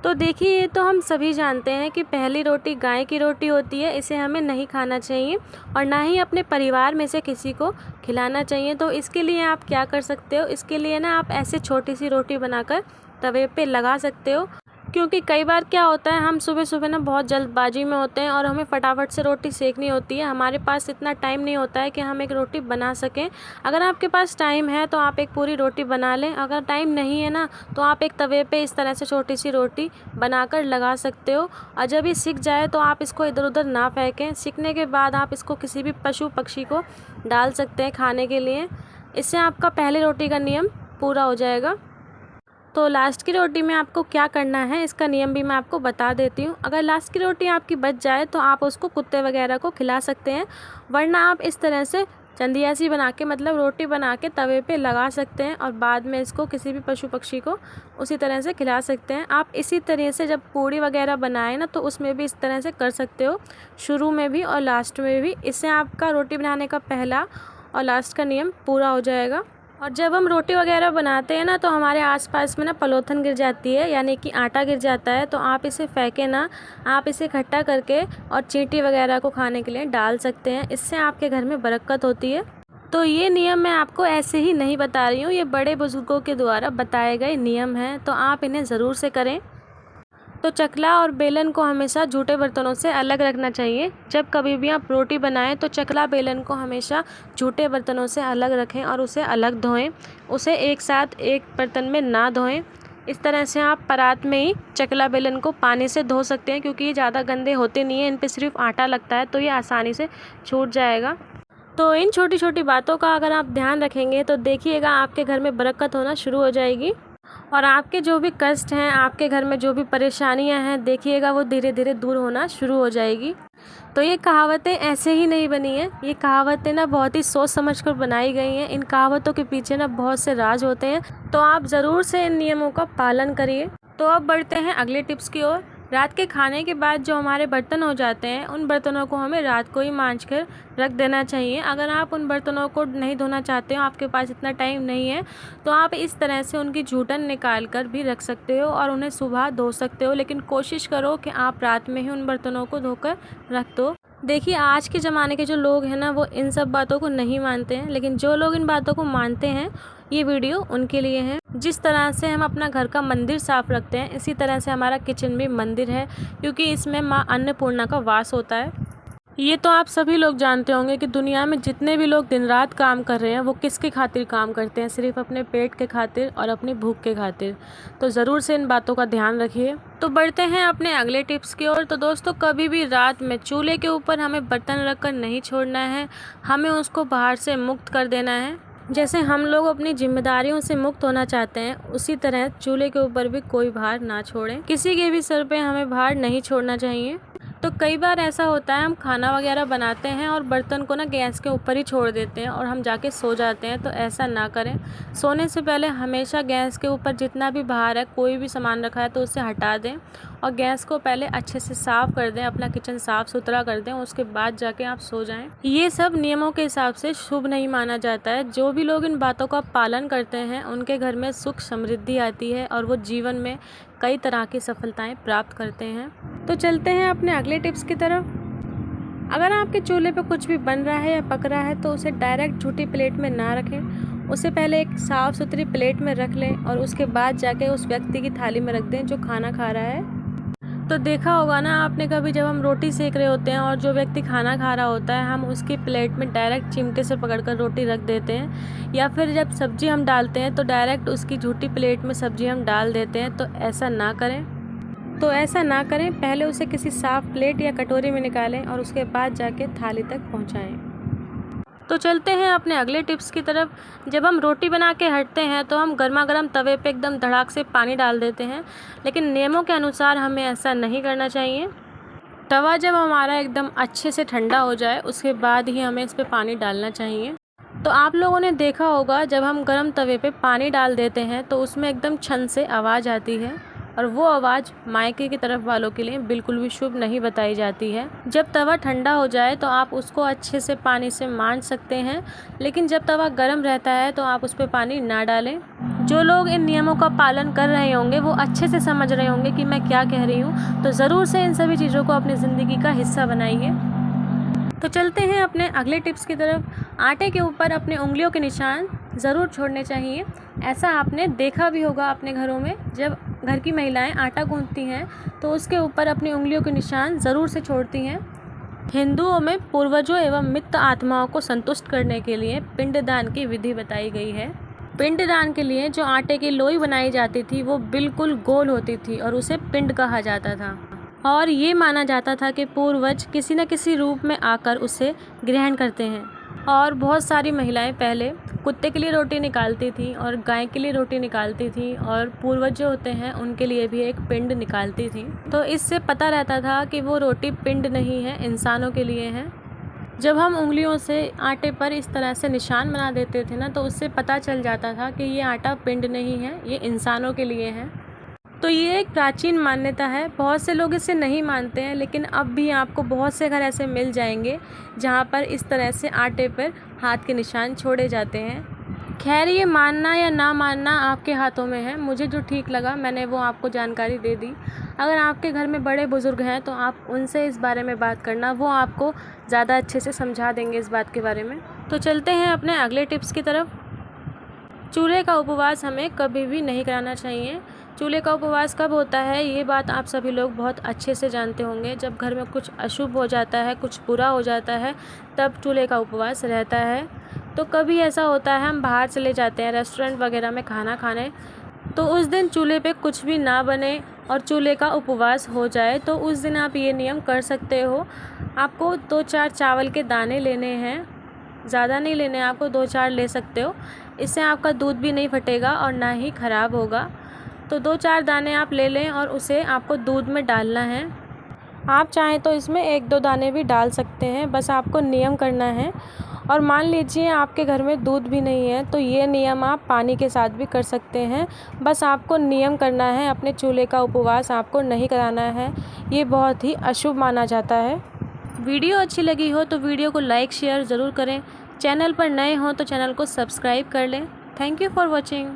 तो देखिए, ये तो हम सभी जानते हैं कि पहली रोटी गाय की रोटी होती है, इसे हमें नहीं खाना चाहिए और ना ही अपने परिवार में से किसी को खिलाना चाहिए। तो इसके लिए आप क्या कर सकते हो, इसके लिए ना आप ऐसे छोटी सी रोटी बनाकर तवे पे लगा सकते हो। क्योंकि कई बार क्या होता है, हम सुबह सुबह ना बहुत जल्दबाजी में होते हैं और हमें फटाफट से रोटी सेकनी होती है। हमारे पास इतना टाइम नहीं होता है कि हम एक रोटी बना सकें। अगर आपके पास टाइम है तो आप एक पूरी रोटी बना लें, अगर टाइम नहीं है ना तो आप एक तवे पे इस तरह से छोटी सी रोटी बनाकर लगा सकते हो। और जब ये सिक जाए तो आप इसको इधर उधर ना फेंकें। सिकने के बाद आप इसको किसी भी पशु पक्षी को डाल सकते हैं खाने के लिए। इससे आपका पहली रोटी का नियम पूरा हो जाएगा। तो लास्ट की रोटी में आपको क्या करना है, इसका नियम भी मैं आपको बता देती हूँ। अगर लास्ट की रोटी आपकी बच जाए तो आप उसको कुत्ते वगैरह को खिला सकते हैं, वरना आप इस तरह से चंदिया सी बना के, मतलब रोटी बना के तवे पे लगा सकते हैं और बाद में इसको किसी भी पशु पक्षी को उसी तरह से खिला सकते हैं। आप इसी तरह से जब पूड़ी वगैरह बनाएं ना तो उसमें भी इस तरह से कर सकते हो, शुरू में भी और लास्ट में भी। इससे आपका रोटी बनाने का पहला और लास्ट का नियम पूरा हो जाएगा। और जब हम रोटी वगैरह बनाते हैं ना तो हमारे आसपास में ना पलोथन गिर जाती है, यानी कि आटा गिर जाता है, तो आप इसे फेंके ना, आप इसे इकट्ठा करके और चींटी वगैरह को खाने के लिए डाल सकते हैं। इससे आपके घर में बरकत होती है। तो ये नियम मैं आपको ऐसे ही नहीं बता रही हूँ, ये बड़े बुजुर्गों के द्वारा बताए गए नियम हैं, तो आप इन्हें ज़रूर से करें। तो चकला और बेलन को हमेशा झूठे बर्तनों से अलग रखना चाहिए। जब कभी भी आप रोटी बनाएं तो चकला बेलन को हमेशा झूठे बर्तनों से अलग रखें और उसे अलग धोएं। उसे एक साथ एक बर्तन में ना धोएं। इस तरह से आप परात में ही चकला बेलन को पानी से धो सकते हैं, क्योंकि ये ज़्यादा गंदे होते नहीं हैं, इन पे सिर्फ आटा लगता है, तो ये आसानी से छूट जाएगा। तो इन छोटी छोटी बातों का अगर आप ध्यान रखेंगे तो देखिएगा आपके घर में बरकत होना शुरू हो जाएगी और आपके जो भी कष्ट हैं, आपके घर में जो भी परेशानियां हैं, देखिएगा वो धीरे धीरे दूर होना शुरू हो जाएगी। तो ये कहावतें ऐसे ही नहीं बनी हैं, ये कहावतें ना बहुत ही सोच समझ कर बनाई गई हैं। इन कहावतों के पीछे ना बहुत से राज होते हैं, तो आप ज़रूर से इन नियमों का पालन करिए। तो अब बढ़ते हैं अगले टिप्स की ओर। रात के खाने के बाद जो हमारे बर्तन हो जाते हैं, उन बर्तनों को हमें रात को ही मांज कर रख देना चाहिए। अगर आप उन बर्तनों को नहीं धोना चाहते हो, आपके पास इतना टाइम नहीं है, तो आप इस तरह से उनकी जूठन निकाल कर भी रख सकते हो और उन्हें सुबह धो सकते हो। लेकिन कोशिश करो कि आप रात में ही उन बर्तनों को धोकर रख दो। देखिए, आज के ज़माने के जो लोग हैं ना, वो इन सब बातों को नहीं मानते हैं, लेकिन जो लोग इन बातों को मानते हैं, ये वीडियो उनके लिए है। जिस तरह से हम अपना घर का मंदिर साफ रखते हैं, इसी तरह से हमारा किचन भी मंदिर है, क्योंकि इसमें माँ अन्नपूर्णा का वास होता है। ये तो आप सभी लोग जानते होंगे कि दुनिया में जितने भी लोग दिन रात काम कर रहे हैं, वो किसके खातिर काम करते हैं, सिर्फ अपने पेट के खातिर और अपनी भूख के खातिर। तो ज़रूर से इन बातों का ध्यान रखिए। तो बढ़ते हैं अपने अगले टिप्स की ओर। तो दोस्तों, कभी भी रात में चूल्हे के ऊपर हमें बर्तन रखकर नहीं छोड़ना है, हमें उसको बाहर से मुक्त कर देना है। जैसे हम लोग अपनी जिम्मेदारियों से मुक्त होना चाहते हैं, उसी तरह चूल्हे के ऊपर भी कोई भार ना छोड़ें। किसी के भी सर पे हमें भार नहीं छोड़ना चाहिए। तो कई बार ऐसा होता है, हम खाना वगैरह बनाते हैं और बर्तन को ना गैस के ऊपर ही छोड़ देते हैं और हम जाके सो जाते हैं। तो ऐसा ना करें। सोने से पहले हमेशा गैस के ऊपर जितना भी बाहर है, कोई भी सामान रखा है तो उसे हटा दें और गैस को पहले अच्छे से साफ़ कर दें, अपना किचन साफ़ सुथरा कर दें, उसके बाद जाके आप सो जाएं। ये सब नियमों के हिसाब से शुभ नहीं माना जाता है। जो भी लोग इन बातों का पालन करते हैं, उनके घर में सुख समृद्धि आती है और वो जीवन में कई तरह की सफलताएं प्राप्त करते हैं। तो चलते हैं अपने अगले टिप्स की तरफ। अगर आपके चूल्हे पे कुछ भी बन रहा है या पक रहा है तो उसे डायरेक्ट झूठी प्लेट में ना रखें। उसे पहले एक साफ़ सुथरी प्लेट में रख लें और उसके बाद जाके उस व्यक्ति की थाली में रख दें जो खाना खा रहा है। तो देखा होगा ना आपने कभी, जब हम रोटी सेक रहे होते हैं और जो व्यक्ति खाना खा रहा होता है, हम उसकी प्लेट में डायरेक्ट चिमटे से पकड़कर रोटी रख देते हैं, या फिर जब सब्जी हम डालते हैं तो डायरेक्ट उसकी झूठी प्लेट में सब्जी हम डाल देते हैं। तो ऐसा ना करें। पहले उसे किसी साफ़ प्लेट या कटोरी में निकालें और उसके बाद जाके थाली तक पहुंचाएं। तो चलते हैं अपने अगले टिप्स की तरफ। जब हम रोटी बना के हटते हैं तो हम गर्मा गर्म तवे पे एकदम धड़ाक से पानी डाल देते हैं, लेकिन नियमों के अनुसार हमें ऐसा नहीं करना चाहिए। तवा जब हमारा एकदम अच्छे से ठंडा हो जाए, उसके बाद ही हमें इस पर पानी डालना चाहिए। तो आप लोगों ने देखा होगा, जब हम गर्म तवे पे पानी डाल देते हैं तो उसमें एकदम छन से आवाज़ आती है। और वो आवाज़ मायके की तरफ वालों के लिए बिल्कुल भी शुभ नहीं बताई जाती है। जब तवा ठंडा हो जाए तो आप उसको अच्छे से पानी से मांज सकते हैं, लेकिन जब तवा गर्म रहता है तो आप उस पर पानी ना डालें। जो लोग इन नियमों का पालन कर रहे होंगे वो अच्छे से समझ रहे होंगे कि मैं क्या कह रही हूँ, तो ज़रूर से इन सभी चीज़ों को अपनी ज़िंदगी का हिस्सा बनाइए। तो चलते हैं अपने अगले टिप्स की तरफ। आटे के ऊपर अपने उंगलियों के निशान ज़रूर छोड़ने चाहिए। ऐसा आपने देखा भी होगा अपने घरों में, जब घर की महिलाएं आटा गूंथती हैं तो उसके ऊपर अपनी उंगलियों के निशान ज़रूर से छोड़ती हैं। हिंदुओं में पूर्वजों एवं मित्र आत्माओं को संतुष्ट करने के लिए पिंडदान की विधि बताई गई है। पिंडदान के लिए जो आटे की लोई बनाई जाती थी वो बिल्कुल गोल होती थी और उसे पिंड कहा जाता था, और ये माना जाता था कि पूर्वज किसी न किसी रूप में आकर उसे ग्रहण करते हैं। और बहुत सारी महिलाएं पहले कुत्ते के लिए रोटी निकालती थी और गाय के लिए रोटी निकालती थी, और पूर्वज जो होते हैं उनके लिए भी एक पिंड निकालती थी। तो इससे पता रहता था कि वो रोटी पिंड नहीं है, इंसानों के लिए है। जब हम उंगलियों से आटे पर इस तरह से निशान बना देते थे ना, तो उससे पता चल जाता था कि ये आटा पिंड नहीं है, ये इंसानों के लिए है। तो ये एक प्राचीन मान्यता है। बहुत से लोग इसे नहीं मानते हैं, लेकिन अब भी आपको बहुत से घर ऐसे मिल जाएंगे जहाँ पर इस तरह से आटे पर हाथ के निशान छोड़े जाते हैं। खैर, ये मानना या ना मानना आपके हाथों में है। मुझे जो ठीक लगा मैंने वो आपको जानकारी दे दी। अगर आपके घर में बड़े बुज़ुर्ग हैं तो आप उनसे इस बारे में बात करना, वो आपको ज़्यादा अच्छे से समझा देंगे इस बात के बारे में। तो चलते हैं अपने अगले टिप्स की तरफ। चूल्हे का उपवास हमें कभी भी नहीं कराना चाहिए। चूल्हे का उपवास कब होता है ये बात आप सभी लोग बहुत अच्छे से जानते होंगे। जब घर में कुछ अशुभ हो जाता है, कुछ बुरा हो जाता है, तब चूल्हे का उपवास रहता है। तो कभी ऐसा होता है हम बाहर चले जाते हैं रेस्टोरेंट वगैरह में खाना खाने, तो उस दिन चूल्हे पे कुछ भी ना बने और चूल्हे का उपवास हो जाए, तो उस दिन आप ये नियम कर सकते हो। आपको 2-4 चावल के दाने लेने हैं, ज़्यादा नहीं लेने, आपको 2-4 ले सकते हो। इससे आपका दूध भी नहीं फटेगा और ना ही ख़राब होगा। तो 2-4 दाने आप ले लें और उसे आपको दूध में डालना है। आप चाहें तो इसमें 1-2 दाने भी डाल सकते हैं, बस आपको नियम करना है। और मान लीजिए आपके घर में दूध भी नहीं है, तो ये नियम आप पानी के साथ भी कर सकते हैं। बस आपको नियम करना है, अपने चूल्हे का उपवास आपको नहीं कराना है। ये बहुत ही अशुभ माना जाता है। वीडियो अच्छी लगी हो तो वीडियो को लाइक शेयर ज़रूर करें। चैनल पर नए हों तो चैनल को सब्सक्राइब कर लें। Thank you for watching.